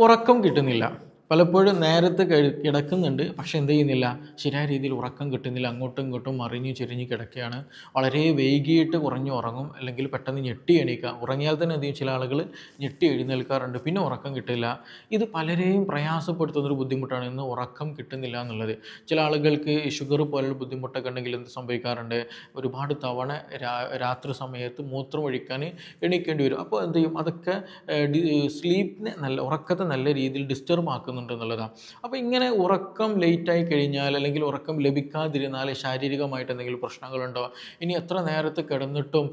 ഉറക്കം കിട്ടുന്നില്ല. പലപ്പോഴും നേരത്തെ കിടക്കുന്നുണ്ട്, പക്ഷേ എന്ത് ചെയ്യുന്നില്ല, ശരിയായ രീതിയിൽ ഉറക്കം കിട്ടുന്നില്ല. അങ്ങോട്ടും ഇങ്ങോട്ടും മറിഞ്ഞ് ചെരിഞ്ഞ് കിടക്കുകയാണ്. വളരെ വൈകിയിട്ട് കുറഞ്ഞ് ഉറങ്ങും, അല്ലെങ്കിൽ പെട്ടെന്ന് ഞെട്ടി എണീക്കുക. ഉറങ്ങിയാൽ തന്നെ എന്ത് ചെയ്യും, ചില ആളുകൾ ഞെട്ടി എഴുന്നേൽക്കാറുണ്ട്, പിന്നെ ഉറക്കം കിട്ടില്ല. ഇത് പലരെയും പ്രയാസപ്പെടുത്തുന്നൊരു ബുദ്ധിമുട്ടാണ്, ഇന്ന് ഉറക്കം കിട്ടുന്നില്ല എന്നുള്ളത്. ചില ആളുകൾക്ക് ഷുഗർ പോലുള്ള ബുദ്ധിമുട്ടൊക്കെ ഉണ്ടെങ്കിൽ എന്ത് സംഭവിക്കാറുണ്ട്, ഒരുപാട് തവണ രാത്രി സമയത്ത് മൂത്രം ഒഴിക്കാൻ എണീക്കേണ്ടി വരും. അപ്പോൾ എന്ത് ചെയ്യും, അതൊക്കെ സ്ലീപ്പിനെ ഉറക്കത്തെ നല്ല രീതിയിൽ ഡിസ്റ്റർബ് ആക്കുന്നുണ്ട് എന്നുള്ളതാണ്. അപ്പോൾ ഇങ്ങനെ ഉറക്കം ലേറ്റായി കഴിഞ്ഞാൽ, അല്ലെങ്കിൽ ഉറക്കം ലഭിക്കാതിരുന്നാൽ ശാരീരികമായിട്ട് എന്തെങ്കിലും പ്രശ്നങ്ങളുണ്ടോ, ഇനി എത്ര നേരത്തെ കിടന്നിട്ടും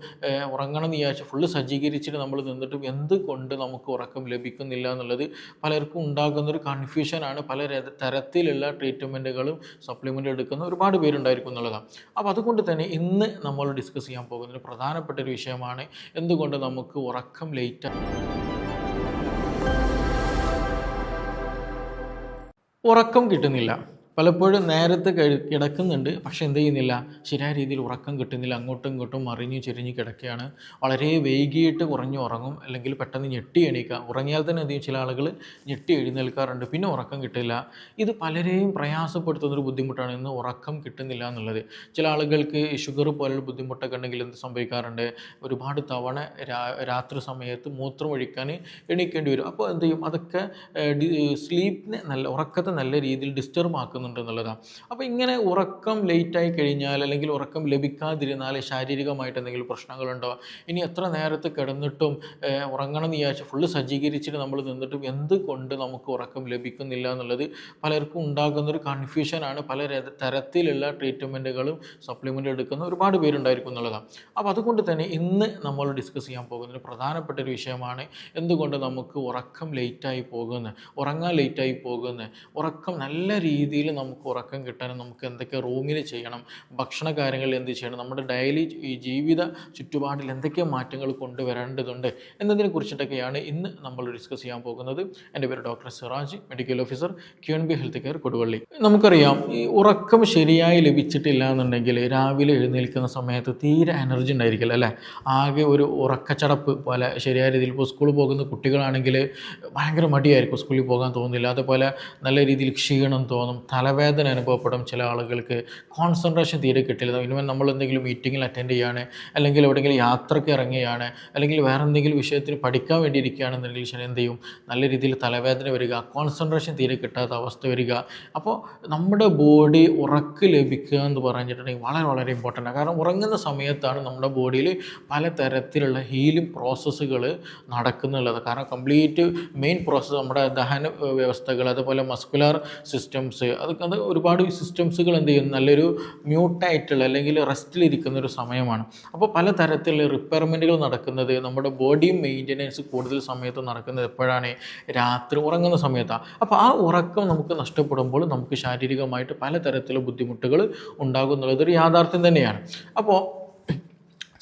ഉറങ്ങണം എന്ന് വിചാരിച്ച് ഫുള്ള് സജ്ജീകരിച്ചിട്ട് നമ്മൾ നിന്നിട്ടും എന്തുകൊണ്ട് നമുക്ക് ഉറക്കം ലഭിക്കുന്നില്ല എന്നുള്ളത് പലർക്കും ഉണ്ടാകുന്നൊരു കൺഫ്യൂഷനാണ്. പല തരത്തിലുള്ള ട്രീറ്റ്മെൻറ്റുകളും സപ്ലിമെൻ്റ് എടുക്കുന്ന ഒരുപാട് പേരുണ്ടായിരിക്കും എന്നുള്ളതാണ്. അപ്പോൾ അതുകൊണ്ട് തന്നെ ഇന്ന് നമ്മൾ ഡിസ്കസ് ചെയ്യാൻ പോകുന്ന ഒരു പ്രധാനപ്പെട്ട ഒരു വിഷയമാണ്, എന്തുകൊണ്ട് നമുക്ക് ഉറക്കം ഉറക്കം കിട്ടുന്നില്ല. പലപ്പോഴും നേരത്തെ കിടക്കുന്നുണ്ട്, പക്ഷേ എന്ത് ചെയ്യുന്നില്ല, ശരിയായ രീതിയിൽ ഉറക്കം കിട്ടുന്നില്ല. അങ്ങോട്ടും ഇങ്ങോട്ടും മറിഞ്ഞ് ചെരിഞ്ഞ് കിടക്കുകയാണ്. വളരെ വൈകിയിട്ട് കുറഞ്ഞ് ഉറങ്ങും, അല്ലെങ്കിൽ പെട്ടെന്ന് ഞെട്ടി എണീക്കുക. ഉറങ്ങിയാൽ തന്നെ എന്ത് ചെയ്യും, ചില ആളുകൾ ഞെട്ടി എഴുന്നേൽക്കാറുണ്ട്, പിന്നെ ഉറക്കം കിട്ടില്ല. ഇത് പലരെയും പ്രയാസപ്പെടുത്തുന്നൊരു ബുദ്ധിമുട്ടാണ്, ഇന്ന് ഉറക്കം കിട്ടുന്നില്ല എന്നുള്ളത്. ചില ആളുകൾക്ക് ഷുഗർ പോലുള്ള ബുദ്ധിമുട്ടൊക്കെ ഉണ്ടെങ്കിൽ എന്ത് സംഭവിക്കാറുണ്ട്, ഒരുപാട് തവണ രാത്രി സമയത്ത് മൂത്രം ഒഴിക്കാൻ എണീക്കേണ്ടി വരും. അപ്പോൾ എന്ത് ചെയ്യും, അതൊക്കെ സ്ലീപ്പിനെ ഉറക്കത്തെ നല്ല രീതിയിൽ ഡിസ്റ്റർബ് ആക്കുന്നു എന്നുള്ളതാണ്. അപ്പോൾ ഇങ്ങനെ ഉറക്കം ലേറ്റായി കഴിഞ്ഞാൽ, അല്ലെങ്കിൽ ഉറക്കം ലഭിക്കാതിരുന്നാൽ ശാരീരികമായിട്ട് എന്തെങ്കിലും പ്രശ്നങ്ങളുണ്ടോ, ഇനി എത്ര നേരത്തെ കിടന്നിട്ടും ഉറങ്ങണം എന്ന് വിചാരിച്ച് ഫുള്ള് സജ്ജീകരിച്ചിട്ട് നമ്മൾ നിന്നിട്ടും എന്തുകൊണ്ട് നമുക്ക് ഉറക്കം ലഭിക്കുന്നില്ല എന്നുള്ളത് പലർക്കും ഉണ്ടാകുന്നൊരു കൺഫ്യൂഷനാണ്. പല തരത്തിലുള്ള ട്രീറ്റ്മെൻറ്റുകളും സപ്ലിമെൻ്റ് എടുക്കുന്ന ഒരുപാട് പേരുണ്ടായിരിക്കും എന്നുള്ളതാണ്. അപ്പോൾ അതുകൊണ്ട് തന്നെ ഇന്ന് നമ്മൾ ഡിസ്കസ് ചെയ്യാൻ പോകുന്ന ഒരു പ്രധാനപ്പെട്ട ഒരു വിഷയമാണ്, എന്തുകൊണ്ട് നമുക്ക് ഉറക്കം ലേറ്റായി പോകുന്നത്, ഉറങ്ങാൻ ലേറ്റായി പോകുന്നത്. ഉറക്കം നല്ല രീതിയിൽ നമുക്ക് ഉറക്കം കിട്ടാനും നമുക്ക് എന്തൊക്കെ റൂമിൽ ചെയ്യണം, ഭക്ഷണ കാര്യങ്ങളിൽ എന്ത് ചെയ്യണം, നമ്മുടെ ഡെയിലി ഈ ജീവിത ചുറ്റുപാടിൽ എന്തൊക്കെ മാറ്റങ്ങൾ കൊണ്ടുവരേണ്ടതുണ്ട് എന്നതിനെ കുറിച്ചിട്ടൊക്കെയാണ് ഇന്ന് നമ്മൾ ഡിസ്കസ് ചെയ്യാൻ പോകുന്നത്. എൻ്റെ പേര് doctor Siraj, medical officer QNB health care Koduvally. നമുക്കറിയാം, ഈ ഉറക്കം ശരിയായി ലഭിച്ചിട്ടില്ല എന്നുണ്ടെങ്കിൽ രാവിലെ എഴുന്നേൽക്കുന്ന സമയത്ത് തീരെ എനർജി ഉണ്ടായിരിക്കില്ല അല്ലേ, ആകെ ഒരു ഉറക്കച്ചടപ്പ് പോലെ. ശരിയായ രീതിയിൽ ഇപ്പോൾ സ്കൂളിൽ പോകുന്ന കുട്ടികളാണെങ്കിൽ ഭയങ്കര മടിയായിരിക്കും, സ്കൂളിൽ പോകാൻ തോന്നുന്നില്ല. അതുപോലെ നല്ല രീതിയിൽ ക്ഷീണം തോന്നും, തലവേദന അനുഭവപ്പെടും. ചില ആളുകൾക്ക് കോൺസെൻട്രേഷൻ തീരെ കിട്ടില്ല. ഇനിമേൽ നമ്മൾ എന്തെങ്കിലും മീറ്റിങ്ങിൽ അറ്റൻഡ് ചെയ്യുകയാണ്, അല്ലെങ്കിൽ എവിടെയെങ്കിലും യാത്രയ്ക്ക് ഇറങ്ങുകയാണ്, അല്ലെങ്കിൽ വേറെ എന്തെങ്കിലും വിഷയത്തിന് പഠിക്കാൻ വേണ്ടി ഇരിക്കുകയാണെന്നുണ്ടെങ്കിൽ ശരി എന്ത് ചെയ്യും, നല്ല രീതിയിൽ തലവേദന വരിക, കോൺസെൻട്രേഷൻ തീരെ കിട്ടാത്ത അവസ്ഥ വരിക. അപ്പോൾ നമ്മുടെ ബോഡി ഉറക്ക് ലഭിക്കുക എന്ന് പറഞ്ഞിട്ടുണ്ടെങ്കിൽ വളരെ വളരെ ഇമ്പോർട്ടൻ്റ് ആണ്. കാരണം ഉറങ്ങുന്ന സമയത്താണ് നമ്മുടെ ബോഡിയിൽ പലതരത്തിലുള്ള ഹീലിംഗ് പ്രോസസ്സുകൾ നടക്കുന്നുള്ളത്. കാരണം കംപ്ലീറ്റ് മെയിൻ പ്രോസസ്സ് നമ്മുടെ ദഹന വ്യവസ്ഥകൾ, അതുപോലെ മസ്കുലർ സിസ്റ്റംസ്, അത് ഒരുപാട് സിസ്റ്റംസുകൾ എന്ത് ചെയ്യും, നല്ലൊരു മ്യൂട്ടായിട്ടുള്ള അല്ലെങ്കിൽ റെസ്റ്റിലിരിക്കുന്ന ഒരു സമയമാണ്. അപ്പോൾ പലതരത്തിലുള്ള റിപ്പയർമെൻറ്റുകൾ നടക്കുന്നത്, നമ്മുടെ ബോഡി മെയിൻ്റനൻസ് കൂടുതൽ സമയത്ത് നടക്കുന്നത് എപ്പോഴാണ്, രാത്രി ഉറങ്ങുന്ന സമയത്താണ്. അപ്പോൾ ആ ഉറക്കം നമുക്ക് നഷ്ടപ്പെടുമ്പോൾ നമുക്ക് ശാരീരികമായിട്ട് പലതരത്തിലുള്ള ബുദ്ധിമുട്ടുകൾ ഉണ്ടാകും എന്നുള്ളതൊരു യാഥാർത്ഥ്യം തന്നെയാണ്. അപ്പോൾ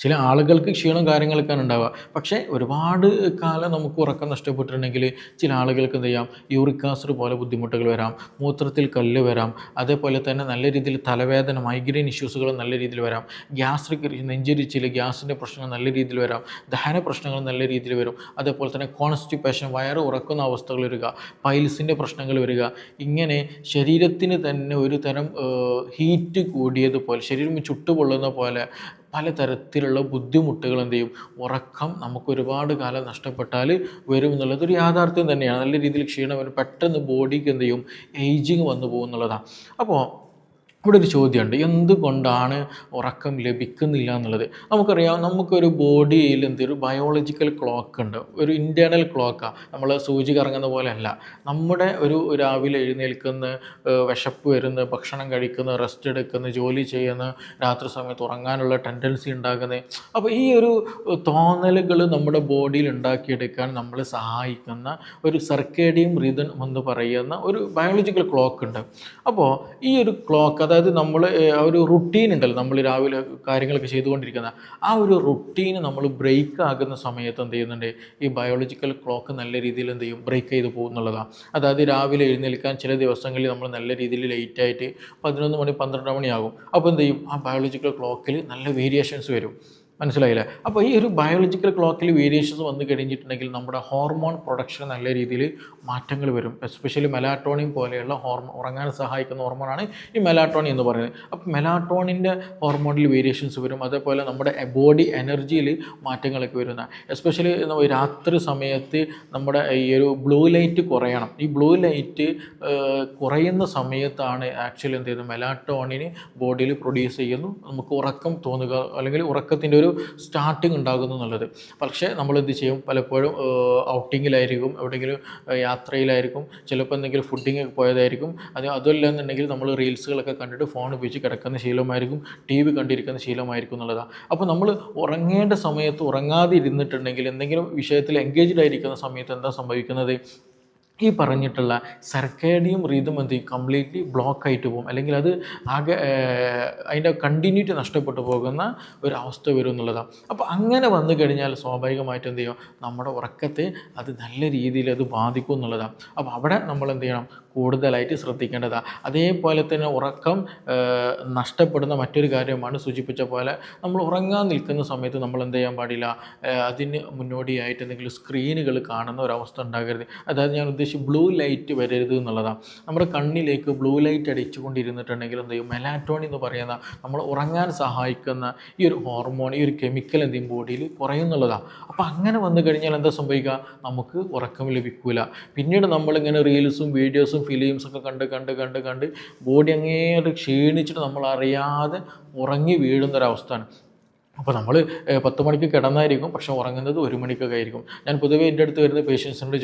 ചില ആളുകൾക്ക് ക്ഷീണം കാര്യങ്ങളൊക്കെയാണ് ഉണ്ടാവുക, പക്ഷേ ഒരുപാട് കാലം നമുക്ക് ഉറക്കം നഷ്ടപ്പെട്ടിട്ടുണ്ടെങ്കിൽ ചില ആളുകൾക്ക് എന്ത് ചെയ്യാം, യൂറിക് ആസിഡ് പോലെ ബുദ്ധിമുട്ടുകൾ വരാം, മൂത്രത്തിൽ കല്ല് വരാം, അതേപോലെ തന്നെ നല്ല രീതിയിൽ തലവേദന, മൈഗ്രെയിൻ ഇഷ്യൂസുകൾ നല്ല രീതിയിൽ വരാം, ഗ്യാസ്ട്രിക് നെഞ്ചരിച്ചിൽ ഗ്യാസിൻ്റെ പ്രശ്നങ്ങൾ നല്ല രീതിയിൽ വരാം, ദഹന പ്രശ്നങ്ങൾ നല്ല രീതിയിൽ വരും, അതേപോലെ തന്നെ കോൺസ്റ്റിപ്പേഷൻ, വയറ് ഉറക്കുന്ന അവസ്ഥകൾ വരിക, പൈൽസിൻ്റെ പ്രശ്നങ്ങൾ വരിക. ഇങ്ങനെ ശരീരത്തിന് തന്നെ ഒരു തരം ഹീറ്റ് കൂടിയതുപോലെ, ശരീരം ചുട്ടുപൊള്ളുന്ന പോലെ പലതരത്തിലുള്ള ബുദ്ധിമുട്ടുകൾ എന്ത് ചെയ്യും, ഉറക്കം നമുക്ക് ഒരുപാട് കാലം നഷ്ടപ്പെട്ടാൽ വരും എന്നുള്ളതൊരു യാഥാർത്ഥ്യം തന്നെയാണ്. നല്ല രീതിയിൽ ക്ഷീണം വരും, പെട്ടെന്ന് ബോഡിക്ക് എന്ത് ചെയ്യും, ഏജിങ് വന്നു പോകുന്നുള്ളതാണ്. അപ്പോൾ ഇവിടെ ഒരു ചോദ്യമുണ്ട്, എന്തുകൊണ്ടാണ് ഉറക്കം ലഭിക്കുന്നില്ല എന്നുള്ളത്. നമുക്കറിയാം, നമുക്കൊരു ബോഡിയിൽ എന്തൊരു ബയോളജിക്കൽ ക്ലോക്ക് ഉണ്ട്, ഒരു ഇൻറ്റേർണൽ ക്ലോക്കാണ്. നമ്മൾ സൂചി കറങ്ങുന്ന പോലെ അല്ല. നമ്മുടെ ഒരു രാവിലെ എഴുന്നേൽക്കുന്ന, വിശപ്പ് വരുന്ന, ഭക്ഷണം കഴിക്കുന്ന, റെസ്റ്റ് എടുക്കുന്ന, ജോലി ചെയ്യുന്ന, രാത്രി സമയത്ത് ഉറങ്ങാനുള്ള ടെൻഡൻസി ഉണ്ടാകുന്നത്. അപ്പോൾ ഈ ഒരു തോന്നലുകൾ നമ്മുടെ ബോഡിയിൽ ഉണ്ടാക്കിയെടുക്കാൻ നമ്മളെ സഹായിക്കുന്ന ഒരു സർക്കേഡിയം റിതം എന്ന് പറയുന്ന ഒരു ബയോളജിക്കൽ ക്ലോക്ക് ഉണ്ട്. അപ്പോൾ ഈ ഒരു ക്ലോക്ക്, അതായത് നമ്മൾ ഒരു റുട്ടീൻ ഉണ്ടല്ലോ, നമ്മൾ രാവിലെ കാര്യങ്ങളൊക്കെ ചെയ്തുകൊണ്ടിരിക്കുന്ന ആ ഒരു റുട്ടീന് നമ്മൾ ബ്രേക്ക് ആകുന്ന സമയത്ത് എന്ത് ചെയ്യുന്നുണ്ട്, ഈ ബയോളജിക്കൽ ക്ലോക്ക് നല്ല രീതിയിൽ എന്ത് ചെയ്യും, ബ്രേക്ക് ചെയ്ത് പോകുന്നുള്ളതാണ്. അതായത് രാവിലെ എഴുന്നേൽക്കാൻ ചില ദിവസങ്ങളിൽ നമ്മൾ നല്ല രീതിയിൽ ലേറ്റായിട്ട് 11 മണി 12 മണിയാകും. അപ്പോൾ എന്ത് ചെയ്യും, ആ ബയോളജിക്കൽ ക്ലോക്കിൽ നല്ല വേരിയേഷൻസ് വരും. മനസ്സിലായില്ലേ? അപ്പോൾ ഈ ഒരു ബയോളജിക്കൽ ക്ലോക്കിൽ വേരിയേഷൻസ് വന്നു കഴിഞ്ഞിട്ടുണ്ടെങ്കിൽ നമ്മുടെ ഹോർമോൺ പ്രൊഡക്ഷൻ നല്ല രീതിയിൽ മാറ്റങ്ങൾ വരും. എസ്പെഷ്യലി മെലാറ്റോണിൻ പോലെയുള്ള ഉറങ്ങാൻ സഹായിക്കുന്ന ഹോർമോണാണ് ഈ മെലാറ്റോണിൻ എന്ന് പറയുന്നത്. അപ്പോൾ മെലാറ്റോണിൻ്റെ ഹോർമോണിൽ വേരിയേഷൻസ് വരും. അതേപോലെ നമ്മുടെ ബോഡി എനർജിയിൽ മാറ്റങ്ങളൊക്കെ വരുന്ന, എസ്പെഷ്യലി രാത്രി സമയത്ത് നമ്മുടെ ഈ ഒരു ബ്ലൂ ലൈറ്റ് കുറയണം. ഈ ബ്ലൂ ലൈറ്റ് കുറയുന്ന സമയത്താണ് ആക്ച്വലി എന്ത് ചെയ്യുന്നത്, മെലാറ്റോണിന് ബോഡിയിൽ പ്രൊഡ്യൂസ് ചെയ്യുന്നു, നമുക്ക് ഉറക്കം തോന്നുക, അല്ലെങ്കിൽ ഉറക്കത്തിൻ്റെ ഒരു സ്റ്റാർട്ടിങ് ഉണ്ടാകുന്നു എന്നുള്ളത്. പക്ഷേ നമ്മൾ എന്ത് ചെയ്യും, പലപ്പോഴും ഔട്ടിങ്ങിലായിരിക്കും, എവിടെയെങ്കിലും യാത്രയിലായിരിക്കും, ചിലപ്പോൾ എന്തെങ്കിലും ഫുഡിങ് പോയതായിരിക്കും, അതല്ല എന്നുണ്ടെങ്കിൽ നമ്മൾ റീൽസുകളൊക്കെ കണ്ടിട്ട് ഫോൺ ഉപയോഗിച്ച് കിടക്കുന്ന ശീലമായിരിക്കും, TV കണ്ടിരിക്കുന്ന ശീലമായിരിക്കും എന്നുള്ളതാണ്. അപ്പോൾ നമ്മൾ ഉറങ്ങേണ്ട സമയത്ത് ഉറങ്ങാതെ ഇരുന്നിട്ടുണ്ടെങ്കിൽ, എന്തെങ്കിലും വിഷയത്തിൽ എൻഗേജ്ഡ് ആയിരിക്കുന്ന സമയത്ത് എന്താ സംഭവിക്കുന്നത്, ഈ പറഞ്ഞിട്ടുള്ള സർക്കേഡിയം റിതം എന്ത് ചെയ്യും, കംപ്ലീറ്റ്ലി ബ്ലോക്ക് ആയിട്ട് പോകും, അല്ലെങ്കിൽ അത് ആകെ അതിൻ്റെ കണ്ടിന്യൂറ്റി നഷ്ടപ്പെട്ടു പോകുന്ന ഒരു അവസ്ഥ വരും എന്നുള്ളതാണ്. അപ്പോൾ അങ്ങനെ വന്നു കഴിഞ്ഞാൽ സ്വാഭാവികമായിട്ടും എന്ത് ചെയ്യും, നമ്മുടെ ഉറക്കത്തെ അത് നല്ല രീതിയിൽ അത് ബാധിക്കും എന്നുള്ളതാണ്. അപ്പോൾ അവിടെ നമ്മൾ എന്ത് ചെയ്യണം, കൂടുതലായിട്ട് ശ്രദ്ധിക്കേണ്ടതാണ്. അതേപോലെ തന്നെ ഉറക്കം നഷ്ടപ്പെടുന്ന മറ്റൊരു കാര്യമാണ് സൂചിപ്പിച്ച പോലെ, നമ്മൾ ഉറങ്ങാൻ നിൽക്കുന്ന സമയത്ത് നമ്മൾ എന്ത് ചെയ്യാൻ പാടില്ല, അതിന് മുന്നോടിയായിട്ട് എന്തെങ്കിലും സ്ക്രീനുകൾ കാണുന്ന ഒരവസ്ഥ ഉണ്ടാകരുത്. അതായത് ഞാൻ ഉദ്ദേശിച്ച് ബ്ലൂ ലൈറ്റ് വരരുത് എന്നുള്ളതാണ്. നമ്മുടെ കണ്ണിലേക്ക് ബ്ലൂ ലൈറ്റ് അടിച്ചുകൊണ്ടിരുന്നിട്ടുണ്ടെങ്കിൽ എന്ത് ചെയ്യും, മെലാറ്റോണിൻ എന്ന് പറയുന്ന നമ്മൾ ഉറങ്ങാൻ സഹായിക്കുന്ന ഈ ഒരു ഹോർമോൺ, ഈ ഒരു കെമിക്കൽ എന്ത് ചെയ്യും, ബോഡിയിൽ കുറയുന്നുള്ളതാണ്. അപ്പോൾ അങ്ങനെ വന്നു കഴിഞ്ഞാൽ എന്താ സംഭവിക്കുക, നമുക്ക് ഉറക്കം ലഭിക്കില്ല. പിന്നീട് നമ്മളിങ്ങനെ റീൽസും വീഡിയോസും ഫിലിംസൊക്കെ കണ്ട് ബോഡി അങ്ങേട്ട് ക്ഷീണിച്ചിട്ട് നമ്മൾ അറിയാതെ ഉറങ്ങി വീഴുന്നൊരവസ്ഥയാണ്. അപ്പോൾ നമ്മൾ 10 മണിക്ക് കിടന്നായിരിക്കും, പക്ഷേ ഉറങ്ങുന്നത് 1 മണിക്കൊക്കെ ആയിരിക്കും. ഞാൻ പൊതുവേ എൻ്റെ അടുത്ത് വരുന്ന പേഷ്യൻസിനോട്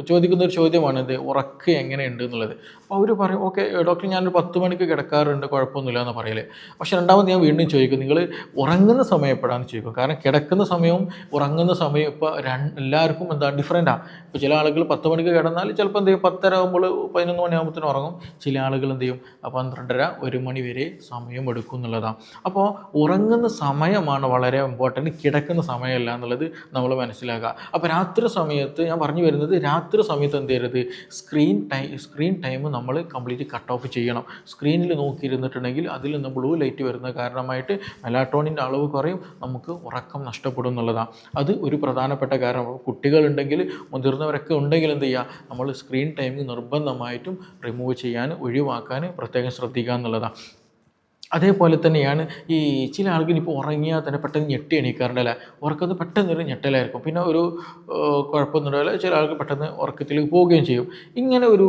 ചോദിക്കുന്ന ഒരു ചോദ്യമാണ് ഇത്, ഉറക്കം എങ്ങനെയുണ്ട് എന്നുള്ളത്. അപ്പോൾ അവർ പറയും, ഓക്കെ ഡോക്ടർ, ഞാനൊരു 10 മണിക്ക് കിടക്കാറുണ്ട്, കുഴപ്പമൊന്നുമില്ല എന്ന് പറയലേ. പക്ഷേ രണ്ടാമത് ഞാൻ വീണ്ടും ചോദിക്കും, നിങ്ങൾ ഉറങ്ങുന്ന സമയം എപ്പോഴാണെന്ന് ചോദിക്കും. കാരണം കിടക്കുന്ന സമയവും ഉറങ്ങുന്ന സമയം ഇപ്പോൾ എല്ലാവർക്കും എന്താ ഡിഫറൻറ്റാണ്. ഇപ്പോൾ ചില ആളുകൾ 10 മണിക്ക് കിടന്നാൽ ചിലപ്പോൾ എന്ത് ചെയ്യും, 10:30 ആകുമ്പോൾ 11 മണിയാകുമ്പോഴത്തേനും ഉറങ്ങും. ചില ആളുകൾ എന്ത് ചെയ്യും, 12:30 1 മണി വരെ സമയം എടുക്കും എന്നുള്ളതാണ്. അപ്പോൾ ഉറങ്ങുന്ന സമയമാണ് വളരെ ഇമ്പോർട്ടൻറ്റ്, കിടക്കുന്ന സമയമല്ല എന്നുള്ളത് നമ്മൾ മനസ്സിലാക്കുക. അപ്പോൾ രാത്രി സമയത്ത് ഞാൻ പറഞ്ഞു വരുന്നത്, രാത്രി സമയത്ത് എന്ത് ചെയ്യരുത്, സ്ക്രീൻ ടൈം നമ്മൾ കംപ്ലീറ്റ് കട്ട് ഓഫ് ചെയ്യണം. സ്ക്രീനിൽ നോക്കിയിരുന്നിട്ടുണ്ടെങ്കിൽ അതിൽ നിന്ന് ബ്ലൂ ലൈറ്റ് വരുന്ന കാരണമായിട്ട് മെലാറ്റോണിൻ്റെ അളവ് കുറയും, നമുക്ക് ഉറക്കം നഷ്ടപ്പെടും എന്നുള്ളതാണ്. അത് ഒരു പ്രധാനപ്പെട്ട കാരണം. കുട്ടികളുണ്ടെങ്കിൽ മുതിർന്നവരൊക്കെ ഉണ്ടെങ്കിൽ എന്ത് ചെയ്യുക, നമ്മൾ സ്ക്രീൻ ടൈം നിർബന്ധമായിട്ടും റിമൂവ് ചെയ്യാൻ, ഒഴിവാക്കാൻ പ്രത്യേകം ശ്രദ്ധിക്കുക എന്നുള്ളതാണ്. അതേപോലെ തന്നെയാണ് ഈ ചില ആളുകൾ ഇപ്പോൾ ഉറങ്ങിയാൽ തന്നെ പെട്ടെന്ന് ഞെട്ടി എണീക്കാറുണ്ടല്ലേ, ഉറക്കത്ത് പെട്ടെന്നൊരു ഞെട്ടലായിരിക്കും, പിന്നെ ഒരു കുഴപ്പമൊന്നുമില്ല. ചില ആൾക്ക് പെട്ടെന്ന് ഉറക്കത്തിലേക്ക് പോവുകയും ചെയ്യും. ഇങ്ങനെ ഒരു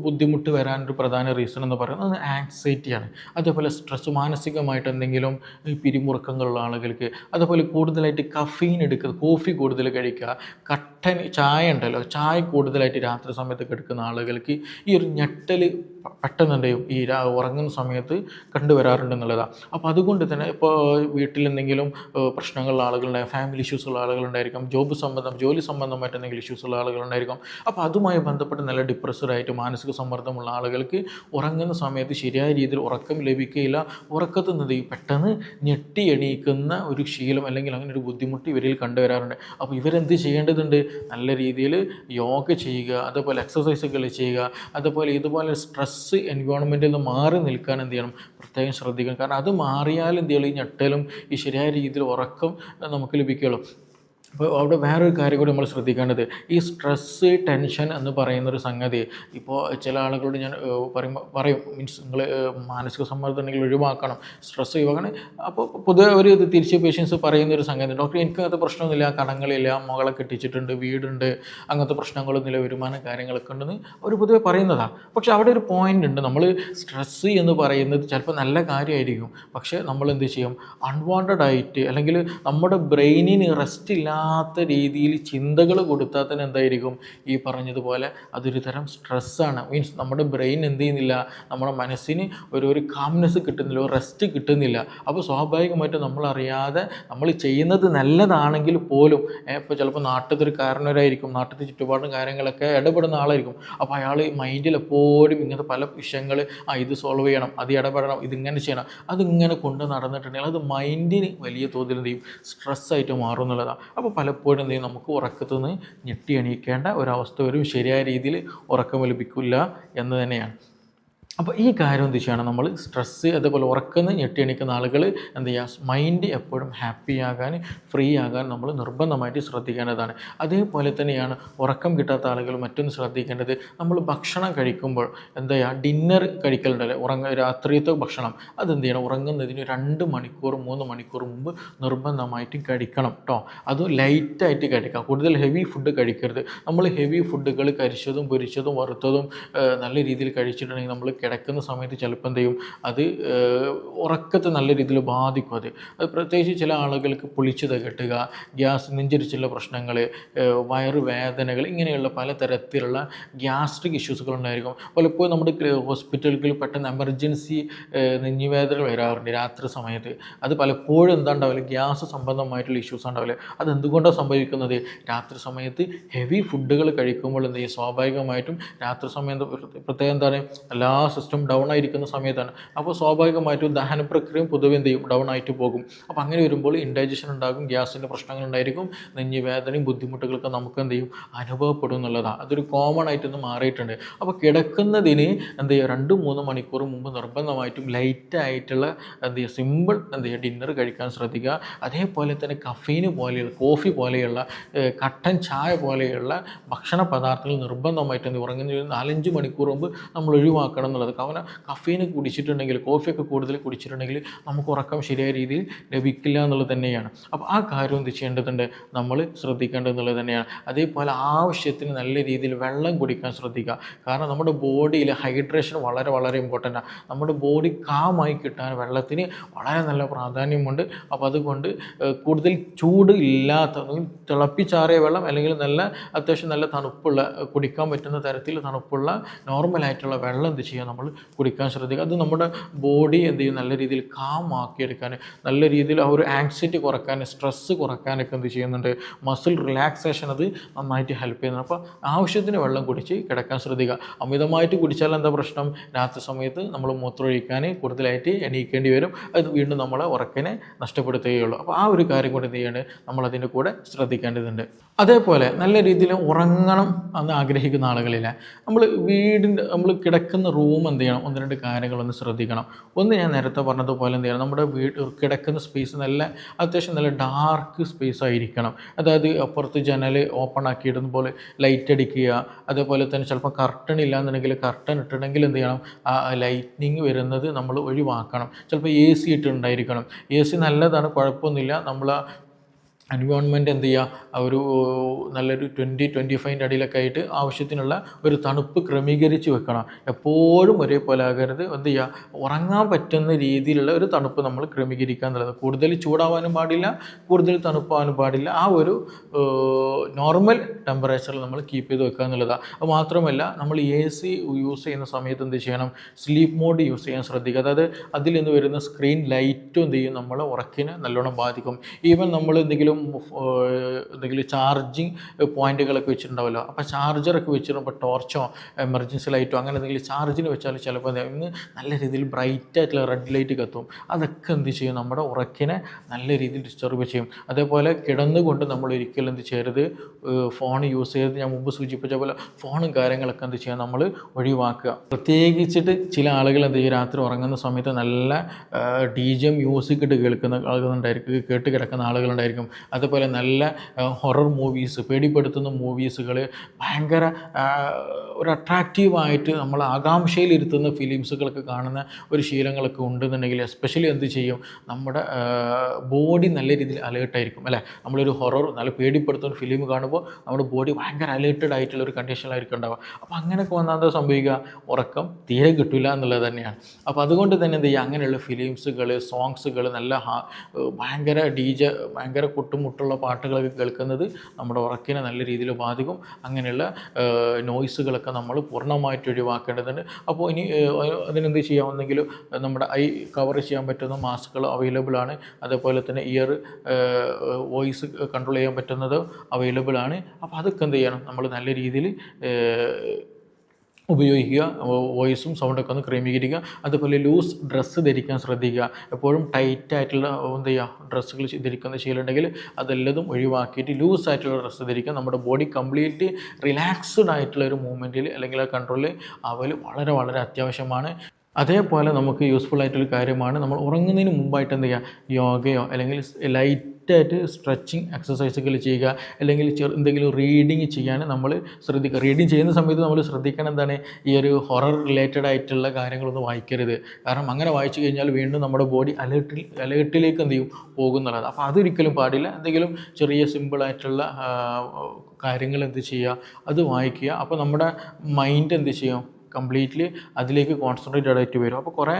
ബുദ്ധിമുട്ട് വരാനൊരു പ്രധാന റീസൺ എന്ന് പറയുന്നത് ആങ്സൈറ്റിയാണ്. അതേപോലെ സ്ട്രെസ്, മാനസികമായിട്ട് എന്തെങ്കിലും പിരിമുറുക്കങ്ങളുള്ള ആളുകൾക്ക്, അതേപോലെ കൂടുതലായിട്ട് കഫീൻ എടുക്കുക, കോഫി കൂടുതൽ കഴിക്കുക, കട്ടൻ ചായ ഉണ്ടല്ലോ, ചായ കൂടുതലായിട്ട് രാത്രി സമയത്തൊക്കെ എടുക്കുന്ന ആളുകൾക്ക് ഈ ഒരു ഞെട്ടൽ പെട്ടെന്നുണ്ടെയും ഈ ഉറങ്ങുന്ന സമയത്ത് കണ്ടുവരാറുണ്ടെന്നുള്ളതാണ്. അപ്പോൾ അതുകൊണ്ട് തന്നെ ഇപ്പോൾ വീട്ടിൽ എന്തെങ്കിലും പ്രശ്നങ്ങളുള്ള ആളുകളുണ്ടായിരിക്കും, ഫാമിലി ഇഷ്യൂസുള്ള ആളുകളുണ്ടായിരിക്കും, ജോലി സംബന്ധമായിട്ട് എന്തെങ്കിലും ഇഷ്യൂസുള്ള ആളുകളുണ്ടായിരിക്കും. അപ്പോൾ അതുമായി ബന്ധപ്പെട്ട് നല്ല ഡിപ്രസ്ഡായിട്ട് മാനസിക സമ്മർദ്ദമുള്ള ആളുകൾക്ക് ഉറങ്ങുന്ന സമയത്ത് ശരിയായ രീതിയിൽ ഉറക്കം ലഭിക്കുകയില്ല. ഉറക്കത്തിൽ നിന്ന് പെട്ടെന്ന് ഞെട്ടി എണീക്കുന്ന ഒരു ശീലം, അല്ലെങ്കിൽ അങ്ങനെ ഒരു ബുദ്ധിമുട്ട് ഇവരിൽ കണ്ടുവരാറുണ്ട്. അപ്പോൾ ഇവരെന്ത് ചെയ്യേണ്ടതുണ്ട്, നല്ല രീതിയിൽ യോഗ ചെയ്യുക, അതേപോലെ എക്സസൈസുകൾ ചെയ്യുക, അതേപോലെ ഇതുപോലെ സ്ട്രെസ് എൻവയോൺമെൻറ്റിൽ നിന്ന് മാറി നിൽക്കാൻ എന്ത് ചെയ്യണം, പ്രത്യേകം ശ്രദ്ധിക്കണം. കാരണം അത് മാറിയാൽ എന്ത് ചെയ്യുള്ളൂ, ഈ ഞെട്ടലും ഈ ശരിയായ രീതിയിൽ ഉറക്കം നമുക്ക് ലഭിക്കുകയുള്ളൂ. അപ്പോൾ അവിടെ വേറൊരു കാര്യം കൂടി നമ്മൾ ശ്രദ്ധിക്കേണ്ടത്, ഈ സ്ട്രെസ്സ്, ടെൻഷൻ എന്ന് പറയുന്നൊരു സംഗതി ഇപ്പോൾ ചില ആളുകളോട് ഞാൻ പറയും മീൻസ് നിങ്ങൾ മാനസിക സമ്മർദ്ദം ഉണ്ടെങ്കിൽ ഒഴിവാക്കണം, സ്ട്രെസ്സ് ഒഴിവാക്കണം. അപ്പോൾ പൊതുവെ ഒരു തിരിച്ച് പേഷ്യൻസ് പറയുന്നൊരു സംഗതി, ഡോക്ടർ എനിക്ക് അങ്ങനത്തെ പ്രശ്നമൊന്നുമില്ല, കടങ്ങളില്ല, മകളെ കെട്ടിച്ചിട്ടുണ്ട്, വീടുണ്ട്, അങ്ങനത്തെ പ്രശ്നങ്ങളൊന്നുമില്ല, വരുമാനം കാര്യങ്ങളൊക്കെ ഉണ്ടെന്ന് അവർ പൊതുവെ പറയുന്നതാണ്. പക്ഷെ അവിടെ ഒരു പോയിൻ്റ് ഉണ്ട്, നമ്മൾ സ്ട്രെസ്സ് എന്ന് പറയുന്നത് ചിലപ്പോൾ നല്ല കാര്യമായിരിക്കും, പക്ഷേ നമ്മൾ എന്ത് ചെയ്യും, അൺവാണ്ടഡ് ആയിട്ട് അല്ലെങ്കിൽ നമ്മുടെ ബ്രെയിനിന് റെസ്റ്റ് ഇല്ലാത്ത രീതിയിൽ ചിന്തകൾ കൊടുത്താൽ തന്നെ എന്തായിരിക്കും, ഈ പറഞ്ഞതുപോലെ അതൊരു തരം സ്ട്രെസ്സാണ്. മീൻസ് നമ്മുടെ ബ്രെയിൻ എന്ത് ചെയ്യുന്നില്ല, നമ്മുടെ മനസ്സിന് ഒരു കാംനെസ് കിട്ടുന്നില്ല, ഒരു റെസ്റ്റ് കിട്ടുന്നില്ല. അപ്പോൾ സ്വാഭാവികമായിട്ടും നമ്മളറിയാതെ നമ്മൾ ചെയ്യുന്നത് നല്ലതാണെങ്കിൽ പോലും, ഇപ്പോൾ ചിലപ്പോൾ നാട്ടിലത്തെ ഒരു കാരണവരായിരിക്കും, നാട്ടിലത്തെ ചുറ്റുപാടും കാര്യങ്ങളൊക്കെ ഇടപെടുന്ന ആളായിരിക്കും. അപ്പോൾ അയാൾ മൈൻഡിൽ എപ്പോഴും ഇങ്ങനത്തെ പല വിഷയങ്ങൾ, ഇത് സോൾവ് ചെയ്യണം, അത് ഇടപെടണം, ഇതിങ്ങനെ ചെയ്യണം, അതിങ്ങനെ കൊണ്ട് നടന്നിട്ടുണ്ടെങ്കിൽ അത് മൈൻഡിന് വലിയ തോതിൽ എന്ത് ചെയ്യും, സ്ട്രെസ്സായിട്ട് മാറും എന്നുള്ളതാണ്. അപ്പോൾ പലപ്പോഴും എന്ത് ചെയ്യും, നമുക്ക് ഉറക്കത്തു നിന്ന് ഞെട്ടി എണീക്കേണ്ട ഒരവസ്ഥ വരും, ശരിയായ രീതിയിൽ ഉറക്കം ലഭിക്കില്ല എന്ന് തന്നെയാണ്. അപ്പോൾ ഈ കാര്യം എന്ത് ചെയ്യണം, നമ്മൾ സ്ട്രെസ്സ് അതേപോലെ ഉറക്കുന്ന ഞെട്ടി എണീക്കുന്ന ആളുകൾ എന്ത് ചെയ്യുക, മൈൻഡ് എപ്പോഴും ഹാപ്പി ആകാൻ ഫ്രീ ആകാൻ നമ്മൾ നിർബന്ധമായിട്ട് ശ്രദ്ധിക്കേണ്ടതാണ്. അതേപോലെ തന്നെയാണ് ഉറക്കം കിട്ടാത്ത ആളുകൾ മറ്റൊന്ന് ശ്രദ്ധിക്കേണ്ടത്, നമ്മൾ ഭക്ഷണം കഴിക്കുമ്പോൾ എന്താ ചെയ്യുക, ഡിന്നർ കഴിക്കലുണ്ടല്ലേ, രാത്രിയത്തെ ഭക്ഷണം അതെന്ത് ചെയ്യണം, ഉറങ്ങുന്നതിന് 2 മണിക്കൂർ 3 മണിക്കൂർ മുമ്പ് നിർബന്ധമായിട്ട് കഴിക്കണം കേട്ടോ. അത് ലൈറ്റായിട്ട് കഴിക്കാം, കൂടുതൽ ഹെവി ഫുഡ് കഴിക്കരുത്. നമ്മൾ ഹെവി ഫുഡുകൾ കരിച്ചതും പൊരിച്ചതും വറുത്തതും നല്ല രീതിയിൽ കഴിച്ചിട്ടുണ്ടെങ്കിൽ നമ്മൾ കിടക്കുന്ന സമയത്ത് ചിലപ്പോൾ എന്ത് ചെയ്യും, അത് ഉറക്കത്തെ നല്ല രീതിയിൽ ബാധിക്കും. അത് പ്രത്യേകിച്ച് ചില ആളുകൾക്ക് പൊളിച്ചത് കെട്ടുക, നെഞ്ചരിച്ചുള്ള പ്രശ്നങ്ങൾ, വയറുവേദനകൾ, ഇങ്ങനെയുള്ള പലതരത്തിലുള്ള ഗ്യാസ്ട്രിക് ഇഷ്യൂസുകൾ ഉണ്ടായിരിക്കും. പലപ്പോഴും നമ്മുടെ ഹോസ്പിറ്റലുകളിൽ പെട്ടെന്ന് എമർജൻസി നെഞ്ഞുവേദന വരാറുണ്ട് രാത്രി സമയത്ത്. അത് പലപ്പോഴും എന്താ ഉണ്ടാവില്ല, ഗ്യാസ് സംബന്ധമായിട്ടുള്ള ഇഷ്യൂസ് ഉണ്ടാവില്ല. അതെന്തുകൊണ്ടാണ് സംഭവിക്കുന്നത്, രാത്രി സമയത്ത് ഹെവി ഫുഡുകൾ കഴിക്കുമ്പോൾ എന്ത് ചെയ്യും, സ്വാഭാവികമായിട്ടും രാത്രി സമയത്ത് പ്രത്യേകം എന്താണ്, എല്ലാ സിസ്റ്റം ഡൗൺ ആയിരിക്കുന്ന സമയത്താണ്. അപ്പോൾ സ്വാഭാവികമായിട്ടും ദഹന പ്രക്രിയയും പൊതുവെ എന്ത് ചെയ്യും, ഡൗൺ ആയിട്ട് പോകും. അപ്പോൾ അങ്ങനെ വരുമ്പോൾ ഇൻഡൈജഷൻ ഉണ്ടാകും, ഗ്യാസിൻ്റെ പ്രശ്നങ്ങൾ ഉണ്ടായിരിക്കും, നെഞ്ഞുവേദനയും ബുദ്ധിമുട്ടുകളൊക്കെ നമുക്ക് എന്ത് ചെയ്യും, അനുഭവപ്പെടും എന്നുള്ളതാണ്. അതൊരു കോമൺ ആയിട്ടൊന്ന് മാറിയിട്ടുണ്ട്. അപ്പോൾ കിടക്കുന്നതിന് എന്ത് ചെയ്യുക, 2-3 മണിക്കൂർ മുമ്പ് നിർബന്ധമായിട്ടും ലൈറ്റായിട്ടുള്ള എന്ത് ചെയ്യുക, സിമ്പിൾ എന്ത് ചെയ്യുക, ഡിന്നർ കഴിക്കാൻ ശ്രദ്ധിക്കുക. അതേപോലെ തന്നെ കഫീന് പോലെയുള്ള, കോഫി പോലെയുള്ള, കട്ടൻ ചായ പോലെയുള്ള ഭക്ഷണ പദാർത്ഥങ്ങൾ നിർബന്ധമായിട്ട് എന്ത് ഉറങ്ങുന്ന 4-5 മണിക്കൂർ മുമ്പ് നമ്മൾ ഒഴിവാക്കണം എന്നുള്ളത്. കാരണം കഫീന് കുടിച്ചിട്ടുണ്ടെങ്കിൽ, കോഫിയൊക്കെ കൂടുതൽ കുടിച്ചിട്ടുണ്ടെങ്കിൽ നമുക്ക് ഉറക്കം ശരിയായ രീതിയിൽ ലഭിക്കില്ല എന്നുള്ളത് തന്നെയാണ്. അപ്പോൾ ആ കാര്യം എന്ത് ചെയ്യേണ്ടതുണ്ട്, നമ്മൾ ശ്രദ്ധിക്കേണ്ടത് എന്നുള്ളത് തന്നെയാണ്. അതേപോലെ ആവശ്യത്തിന് നല്ല രീതിയിൽ വെള്ളം കുടിക്കാൻ ശ്രദ്ധിക്കുക. കാരണം നമ്മുടെ ബോഡിയിൽ ഹൈഡ്രേഷൻ വളരെ വളരെ ഇമ്പോർട്ടൻ്റ് ആണ്. നമ്മുടെ ബോഡി കാമായി കിട്ടാൻ വെള്ളത്തിന് വളരെ നല്ല പ്രാധാന്യമുണ്ട്. അപ്പോൾ അതുകൊണ്ട് കൂടുതൽ ചൂട് ഇല്ലാത്ത, തിളപ്പിച്ചാറിയ വെള്ളം അല്ലെങ്കിൽ നല്ല അത്യാവശ്യം നല്ല തണുപ്പുള്ള, കുടിക്കാൻ പറ്റുന്ന തരത്തിൽ തണുപ്പുള്ള നോർമലായിട്ടുള്ള വെള്ളം എന്ത് ചെയ്യുക, നമ്മൾ കുടിക്കാൻ ശ്രദ്ധിക്കുക. അത് നമ്മുടെ ബോഡി എന്ത് ചെയ്യും, നല്ല രീതിയിൽ കാമാക്കിയെടുക്കാൻ, നല്ല രീതിയിൽ ആ ഒരു ആങ്സൈറ്റി കുറക്കാൻ, സ്ട്രെസ്സ് കുറക്കാനൊക്കെ എന്ത് ചെയ്യുന്നുണ്ട്, മസിൽ റിലാക്സേഷൻ അത് നന്നായിട്ട് ഹെൽപ്പ് ചെയ്യുന്നുണ്ട്. അപ്പോൾ ആവശ്യത്തിന് വെള്ളം കുടിച്ച് കിടക്കാൻ ശ്രദ്ധിക്കുക. അമിതമായിട്ട് കുടിച്ചാൽ എന്താ പ്രശ്നം, രാത്രി സമയത്ത് നമ്മൾ മൂത്രമൊഴിക്കാൻ കൂടുതലായിട്ട് എണീക്കേണ്ടി വരും. അത് വീണ്ടും നമ്മളെ ഉറക്കിനെ നഷ്ടപ്പെടുത്തുകയുള്ളൂ. അപ്പോൾ ആ ഒരു കാര്യം കൂടി എന്ത് ചെയ്യേണ്ടത്, നമ്മളതിൻ്റെ കൂടെ ശ്രദ്ധിക്കേണ്ടതുണ്ട്. അതേപോലെ നല്ല രീതിയിൽ ഉറങ്ങണം എന്ന് ആഗ്രഹിക്കുന്ന ആളുകളില്ല, നമ്മൾ കിടക്കുന്ന റൂം എന്ത് ചെയ്യണം, 1-2 കാര്യങ്ങളൊന്ന് ശ്രദ്ധിക്കണം. ഒന്ന്, ഞാൻ നേരത്തെ പറഞ്ഞതുപോലെ എന്ത് ചെയ്യണം, നമ്മുടെ കിടക്കുന്ന സ്പേസ് നല്ല അത്യാവശ്യം നല്ല ഡാർക്ക് സ്പേസ് ആയിരിക്കണം. അതായത് അപ്പുറത്ത് ജനൽ ഓപ്പൺ ആക്കിയിടുന്ന പോലെ ലൈറ്റ് അടിക്കുക. അതേപോലെ തന്നെ ചിലപ്പോൾ കർട്ടൺ ഇല്ലാന്നുണ്ടെങ്കിൽ കർട്ടൻ ഇട്ടിട്ടുണ്ടെങ്കിൽ എന്ത് ചെയ്യണം, ആ ലൈറ്റ്നിങ് വരുന്നത് നമ്മൾ ഒഴിവാക്കണം. ചിലപ്പോൾ AC ഇട്ടുണ്ടായിരിക്കണം. AC നല്ലതാണ്, കുഴപ്പമൊന്നുമില്ല. നമ്മൾ എൻവയോൺമെൻറ്റ് എന്ത് ചെയ്യുക, ഒരു നല്ലൊരു 20-25 അടിയിലൊക്കെ ആയിട്ട് ആവശ്യത്തിനുള്ള ഒരു തണുപ്പ് ക്രമീകരിച്ച് വെക്കണം. എപ്പോഴും ഒരേപോലെ ആകരുത്. എന്ത് ചെയ്യുക, ഉറങ്ങാൻ പറ്റുന്ന രീതിയിലുള്ള ഒരു തണുപ്പ് നമ്മൾ ക്രമീകരിക്കുക എന്നുള്ളത്. കൂടുതൽ ചൂടാവാനും പാടില്ല, കൂടുതൽ തണുപ്പാവാനും പാടില്ല. ആ ഒരു നോർമൽ ടെമ്പറേച്ചറിൽ നമ്മൾ കീപ്പ് ചെയ്ത് വെക്കുക എന്നുള്ളതാണ്. അത് മാത്രമല്ല, നമ്മൾ AC യൂസ് ചെയ്യുന്ന സമയത്ത് എന്ത് ചെയ്യണം, സ്ലീപ്പ് മോഡ് യൂസ് ചെയ്യാൻ ശ്രദ്ധിക്കുക. അതായത് അതിൽ നിന്ന് വരുന്ന സ്ക്രീൻ ലൈറ്റും എന്ത് ചെയ്യും, നമ്മളെ ഉറക്കിനെ നല്ലോണം ബാധിക്കും. ഈവൻ നമ്മൾ എന്തെങ്കിലും ചാർജിങ് പോയിന്റുകളൊക്കെ വെച്ചിട്ടുണ്ടാവുമല്ലോ, അപ്പോൾ ചാർജറൊക്കെ വെച്ചിട്ടുമ്പോൾ ടോർച്ചോ എമർജൻസി ലൈറ്റോ അങ്ങനെ എന്തെങ്കിലും ചാർജിന് വെച്ചാൽ ചിലപ്പോൾ ഇന്ന് നല്ല രീതിയിൽ ബ്രൈറ്റ് ആയിട്ടുള്ള റെഡ് ലൈറ്റ് കത്തും. അതൊക്കെ എന്ത് ചെയ്യും, നമ്മുടെ ഉറക്കിനെ നല്ല രീതിയിൽ ഡിസ്റ്റർബ് ചെയ്യും. അതേപോലെ കിടന്നുകൊണ്ട് നമ്മൾ ഒരിക്കലും എന്ത് ചെയ്യരുത്, ഫോൺ യൂസ് ചെയ്ത്, ഞാൻ മുമ്പ് സൂചിപ്പിച്ച പോലെ ഫോണും കാര്യങ്ങളൊക്കെ എന്ത് ചെയ്യുക, നമ്മൾ ഒഴിവാക്കുക. പ്രത്യേകിച്ചിട്ട് ചില ആളുകൾ എന്ത് ചെയ്യും, രാത്രി ഉറങ്ങുന്ന സമയത്ത് നല്ല DJ മ്യൂസിക് ഇട്ട് കേട്ട് കിടക്കുന്ന ആളുകളുണ്ടായിരിക്കും. അതുപോലെ നല്ല ഹൊറർ മൂവീസ്, പേടിപ്പെടുത്തുന്ന മൂവീസുകൾ, ഭയങ്കര ഒരു അട്രാക്റ്റീവായിട്ട് നമ്മൾ ആകാംക്ഷയിലിരുത്തുന്ന ഫിലിംസുകളൊക്കെ കാണുന്ന ഒരു ശീലങ്ങളൊക്കെ ഉണ്ടെന്നുണ്ടെങ്കിൽ എസ്പെഷ്യലി എന്ത് ചെയ്യും, നമ്മുടെ ബോഡി നല്ല രീതിയിൽ അലേർട്ടായിരിക്കും അല്ലേ. നമ്മളൊരു ഹൊറർ നല്ല പേടിപ്പെടുത്തുന്ന ഫിലിം കാണുമ്പോൾ നമ്മുടെ ബോഡി ഭയങ്കര അലേർട്ടഡ് ആയിട്ടുള്ള ഒരു കണ്ടീഷനിലായിരിക്കും ഉണ്ടാവുക. അപ്പോൾ അങ്ങനെയൊക്കെ വന്നാൽ എന്താ സംഭവിക്കുക, ഉറക്കം തീരെ കിട്ടില്ല എന്നുള്ളത് തന്നെയാണ്. അപ്പോൾ അതുകൊണ്ട് തന്നെ എന്ത് ചെയ്യുക, അങ്ങനെയുള്ള ഫിലിംസുകൾ, സോങ്സുകൾ, നല്ല ഭയങ്കര ഭയങ്കര കൊട്ടുമുട്ടുള്ള പാട്ടുകളൊക്കെ കേൾക്കുന്നത് നമ്മുടെ ഉറക്കിനെ നല്ല രീതിയിൽ ബാധിക്കും. അങ്ങനെയുള്ള നോയ്സുകളൊക്കെ നമ്മൾ പൂർണ്ണമായിട്ട് ഒഴിവാക്കേണ്ടതുണ്ട്. അപ്പോൾ ഇനി അതിനെന്ത് ചെയ്യാമെന്നെങ്കിൽ നമ്മുടെ ഐ കവർ ചെയ്യാൻ പറ്റുന്ന മാസ്കുകൾ അവൈലബിൾ ആണ്. അതേപോലെ തന്നെ ഇയർ വോയിസ് കൺട്രോൾ ചെയ്യാൻ പറ്റുന്നത് അവൈലബിൾ ആണ്. അപ്പോൾ അതൊക്കെ എന്ത് ചെയ്യണം, നമ്മൾ നല്ല രീതിയിൽ ഉപയോഗിക്കുക, വോയിസും സൗണ്ടൊക്കെ ഒന്ന് ക്രമീകരിക്കുക. അതുപോലെ ലൂസ് ഡ്രസ്സ് ധരിക്കാൻ ശ്രദ്ധിക്കുക. എപ്പോഴും ടൈറ്റായിട്ടുള്ള എന്ത് ചെയ്യുക ഡ്രസ്സുകൾ ധരിക്കുന്ന ശീലമുണ്ടെങ്കിൽ അതെല്ലതും ഒഴിവാക്കിയിട്ട് ലൂസായിട്ടുള്ള ഡ്രസ്സ് ധരിക്കുക. നമ്മുടെ ബോഡി കംപ്ലീറ്റ്ലി റിലാക്സ്ഡ് ആയിട്ടുള്ള ഒരു മൂവ്മെൻറ്റിൽ അല്ലെങ്കിൽ ആ കൺട്രോളിൽ ആവൽ വളരെ വളരെ അത്യാവശ്യമാണ്. അതേപോലെ നമുക്ക് യൂസ്ഫുൾ ആയിട്ടുള്ള കാര്യമാണ് നമ്മൾ ഉറങ്ങുന്നതിന് മുമ്പായിട്ട് എന്ത് ചെയ്യുക, യോഗയോ അല്ലെങ്കിൽ ലൈറ്റായിട്ട് സ്ട്രെച്ചിങ് എക്സസൈസുകൾ ചെയ്യുക, അല്ലെങ്കിൽ എന്തെങ്കിലും റീഡിങ് ചെയ്യാൻ നമ്മൾ ശ്രദ്ധിക്കുക. റീഡിങ് ചെയ്യുന്ന സമയത്ത് നമ്മൾ ശ്രദ്ധിക്കണം എന്താണ്, ഈ ഒരു ഹൊറർ റിലേറ്റഡ് ആയിട്ടുള്ള കാര്യങ്ങളൊന്നും വായിക്കരുത്. കാരണം അങ്ങനെ വായിച്ചു കഴിഞ്ഞാൽ വീണ്ടും നമ്മുടെ ബോഡി അലേർട്ടിലേക്ക് എന്ത് ചെയ്യും പോകുന്നുള്ളത്. അപ്പോൾ അതൊരിക്കലും പാടില്ല. എന്തെങ്കിലും ചെറിയ സിമ്പിളായിട്ടുള്ള കാര്യങ്ങൾ എന്ത് ചെയ്യുക, അത് വായിക്കുക. അപ്പോൾ നമ്മുടെ മൈൻഡ് എന്ത് ചെയ്യും, കംപ്ലീറ്റ്ലി അതിലേക്ക് കോൺസെൻട്രേറ്റഡ് ആയിട്ട് വരും. അപ്പോൾ കുറേ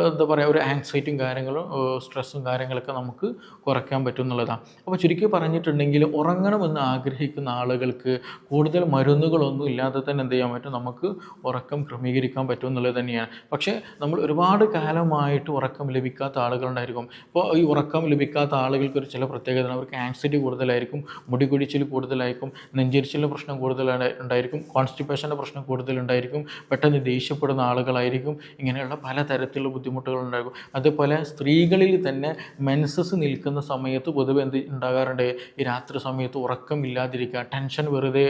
എന്താ പറയുക ഒരു ആങ്സൈറ്റിയും കാര്യങ്ങളും സ്ട്രെസ്സും കാര്യങ്ങളൊക്കെ നമുക്ക് കുറയ്ക്കാൻ പറ്റും എന്നുള്ളതാണ്. അപ്പോൾ ചുരുക്കി പറഞ്ഞിട്ടുണ്ടെങ്കിൽ ഉറങ്ങണമെന്ന് ആഗ്രഹിക്കുന്ന ആളുകൾക്ക് കൂടുതൽ മരുന്നുകളൊന്നും ഇല്ലാതെ തന്നെ എന്ത് ചെയ്യാൻ പറ്റും, നമുക്ക് ഉറക്കം ക്രമീകരിക്കാൻ പറ്റും എന്നുള്ളത് തന്നെയാണ്. പക്ഷേ നമ്മൾ ഒരുപാട് കാലമായിട്ട് ഉറക്കം ലഭിക്കാത്ത ആളുകളുണ്ടായിരിക്കും. ഇപ്പോൾ ഈ ഉറക്കം ലഭിക്കാത്ത ആളുകൾക്ക് ഒരു ചില പ്രത്യേകത, അവർക്ക് ആങ്സൈറ്റി കൂടുതലായിരിക്കും, മുടി കൊഴിച്ചിൽ കൂടുതലായിരിക്കും, നെഞ്ചരിച്ചിലിൻ്റെ പ്രശ്നം ഉണ്ടായിരിക്കും, കോൺസ്റ്റിപ്പേഷൻ്റെ പ്രശ്നം കൂടുതലുണ്ടായിരിക്കും, പെട്ടെന്ന് ദേഷ്യപ്പെടുന്ന ആളുകളായിരിക്കും, ഇങ്ങനെയുള്ള പല തരത്തിലുള്ള ബുദ്ധിമുട്ടുകളുണ്ടാകും. അതുപോലെ സ്ത്രീകളിൽ തന്നെ മെൻസസ് നിൽക്കുന്ന സമയത്ത് പൊതുവെ എന്ത് ഉണ്ടാകാറുണ്ട്, ഈ രാത്രി സമയത്ത് ഉറക്കമില്ലാതിരിക്കുക, ടെൻഷൻ വെറുതെ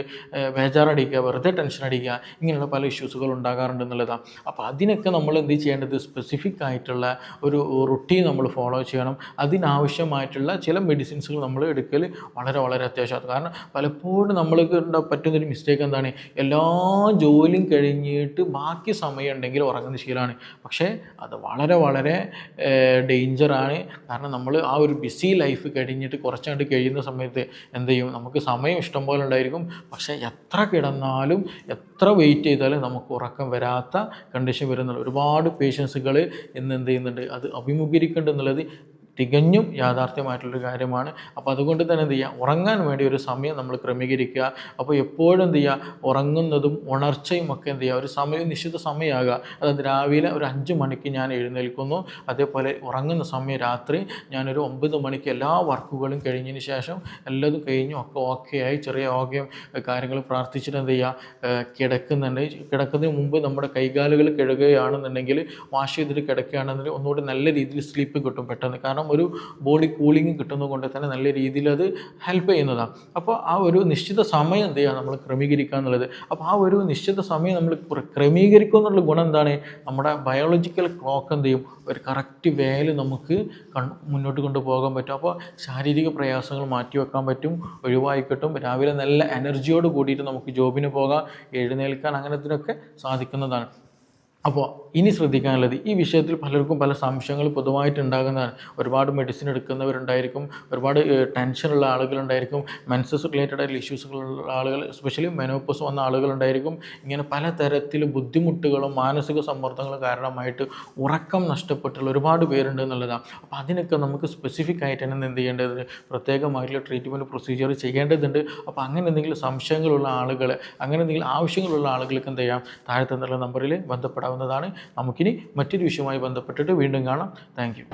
ബേജാറടിക്കുക, വെറുതെ ടെൻഷൻ അടിക്കുക, ഇങ്ങനെയുള്ള പല ഇഷ്യൂസുകൾ ഉണ്ടാകാറുണ്ട് എന്നുള്ളതാണ്. അപ്പോൾ അതിനൊക്കെ നമ്മൾ എന്ത് ചെയ്യേണ്ടത്, സ്പെസിഫിക് ആയിട്ടുള്ള ഒരു റുട്ടീൻ നമ്മൾ ഫോളോ ചെയ്യണം. അതിനാവശ്യമായിട്ടുള്ള ചില മെഡിസിൻസുകൾ നമ്മൾ എടുക്കൽ വളരെ വളരെ അത്യാവശ്യമാണ്. കാരണം പലപ്പോഴും നമ്മൾക്ക് പറ്റുന്നൊരു മിസ്റ്റേക്ക് എന്താണ്, എല്ലാ ജോലിയും കഴിഞ്ഞിട്ട് ബാക്കി സമയം ഉണ്ടെങ്കിൽ ഉറങ്ങുന്ന ശീലമാണ്. പക്ഷേ അത് വളരെ വളരെ ഡേഞ്ചറാണ്. കാരണം നമ്മൾ ആ ഒരു ബിസി ലൈഫ് കഴിഞ്ഞിട്ട് കുറച്ചാണ്ട് കഴിയുന്ന സമയത്ത് എന്ത് ചെയ്യും, നമുക്ക് സമയം ഇഷ്ടം പോലെ ഉണ്ടായിരിക്കും, പക്ഷേ എത്ര കിടന്നാലും എത്ര വെയിറ്റ് ചെയ്താലും നമുക്ക് ഉറക്കം വരാത്ത കണ്ടീഷൻ വരുന്നുള്ളൂ. ഒരുപാട് പേഷ്യൻസുകൾ ഇന്ന് എന്ത് ചെയ്യുന്നുണ്ട്, അത് അഭിമുഖീകരിക്കേണ്ടതെന്നുള്ളത് തികഞ്ഞും യാഥാർത്ഥ്യമായിട്ടുള്ളൊരു കാര്യമാണ്. അപ്പോൾ അതുകൊണ്ട് തന്നെ എന്ത് ചെയ്യുക, ഉറങ്ങാൻ വേണ്ടി ഒരു സമയം നമ്മൾ ക്രമീകരിക്കുക. അപ്പോൾ എപ്പോഴും എന്ത് ചെയ്യുക, ഉറങ്ങുന്നതും ഉണർച്ചയും ഒക്കെ എന്ത് ചെയ്യുക, ഒരു സമയം നിശ്ചിത സമയമാകുക. അതായത് രാവിലെ ഒരു 5 മണിക്ക് ഞാൻ എഴുന്നേൽക്കുന്നു, അതേപോലെ ഉറങ്ങുന്ന സമയം രാത്രി ഞാനൊരു 9 മണിക്ക് എല്ലാ വർക്കുകളും കഴിഞ്ഞതിന് ശേഷം എല്ലാതും കഴിഞ്ഞു ഒക്കെ ഓക്കെ ആയി ചെറിയ ഓക്കെയും കാര്യങ്ങൾ പ്രാർത്ഥിച്ചിട്ട് എന്ത് ചെയ്യുക, കിടക്കുന്നുണ്ട്. കിടക്കുന്നതിന് മുമ്പ് നമ്മുടെ കൈകാലുകൾ കഴുകുകയാണെന്നുണ്ടെങ്കിൽ, വാഷ് ചെയ്തിട്ട് കിടക്കുകയാണെന്നുണ്ടെങ്കിൽ ഒന്നുകൂടി നല്ല രീതിയിൽ സ്ലീപ്പ് കിട്ടും പെട്ടെന്ന്. കാരണം ഒരു ബോഡി കൂളിംഗ് കിട്ടുന്നത് കൊണ്ട് തന്നെ നല്ല രീതിയിൽ അത് ഹെൽപ്പ് ചെയ്യുന്നതാണ്. അപ്പോൾ ആ ഒരു നിശ്ചിത സമയം എന്ത് ചെയ്യുക, നമ്മൾ ക്രമീകരിക്കുക എന്നുള്ളത്. അപ്പോൾ ആ ഒരു നിശ്ചിത സമയം നമ്മൾ ക്രമീകരിക്കുക എന്നുള്ള ഗുണം എന്താണ്, നമ്മുടെ ബയോളജിക്കൽ ക്ലോക്ക് എന്ത് ചെയ്യും, ഒരു കറക്റ്റ് വേയിൽ നമുക്ക് മുന്നോട്ട് കൊണ്ടുപോകാൻ പറ്റും. അപ്പോൾ ശാരീരിക പ്രയാസങ്ങൾ മാറ്റി വെക്കാൻ പറ്റും, ഒഴിവായി കിട്ടും. രാവിലെ നല്ല എനർജിയോട് കൂടിയിട്ട് നമുക്ക് ജോബിന് പോകാം, എഴുന്നേൽക്കാൻ അങ്ങനത്തിനൊക്കെ സാധിക്കുന്നതാണ്. അപ്പോൾ ഇനി ശ്രദ്ധിക്കാനുള്ളത്, ഈ വിഷയത്തിൽ പലർക്കും പല സംശയങ്ങൾ പൊതുവായിട്ട് ഉണ്ടാകുന്നതാണ്. ഒരുപാട് മെഡിസിൻ എടുക്കുന്നവരുണ്ടായിരിക്കും, ഒരുപാട് ടെൻഷനുള്ള ആളുകളുണ്ടായിരിക്കും, മെൻസസ് റിലേറ്റഡ് ആയിട്ടുള്ള ഇഷ്യൂസുകളുള്ള ആളുകൾ, എസ്പെഷ്യലി മെനോപോസ് വന്ന ആളുകളുണ്ടായിരിക്കും. ഇങ്ങനെ പലതരത്തിൽ ബുദ്ധിമുട്ടുകളും മാനസിക സമ്മർദ്ദങ്ങളും കാരണമായിട്ട് ഉറക്കം നഷ്ടപ്പെട്ടുള്ള ഒരുപാട് പേരുണ്ട് എന്നുള്ളതാണ്. അപ്പോൾ അതിനൊക്കെ നമുക്ക് സ്പെസിഫിക് ആയിട്ട് തന്നെ എന്ത് ചെയ്യേണ്ടത്, പ്രത്യേകമായിട്ടുള്ള ട്രീറ്റ്മെൻറ്റ് പ്രൊസീജിയർ ചെയ്യേണ്ടതുണ്ട്. അപ്പോൾ അങ്ങനെ എന്തെങ്കിലും സംശയങ്ങളുള്ള ആളുകൾ, അങ്ങനെ എന്തെങ്കിലും ആവശ്യങ്ങളുള്ള ആളുകൾക്ക് എന്ത് ചെയ്യാം, താഴെ തന്നുള്ള നമ്പറിൽ ബന്ധപ്പെടാവുന്നതാണ്. നമുക്കിനി മറ്റൊരു വിഷയവുമായി ബന്ധപ്പെട്ടിട്ട് വീണ്ടും കാണാം. Thank you.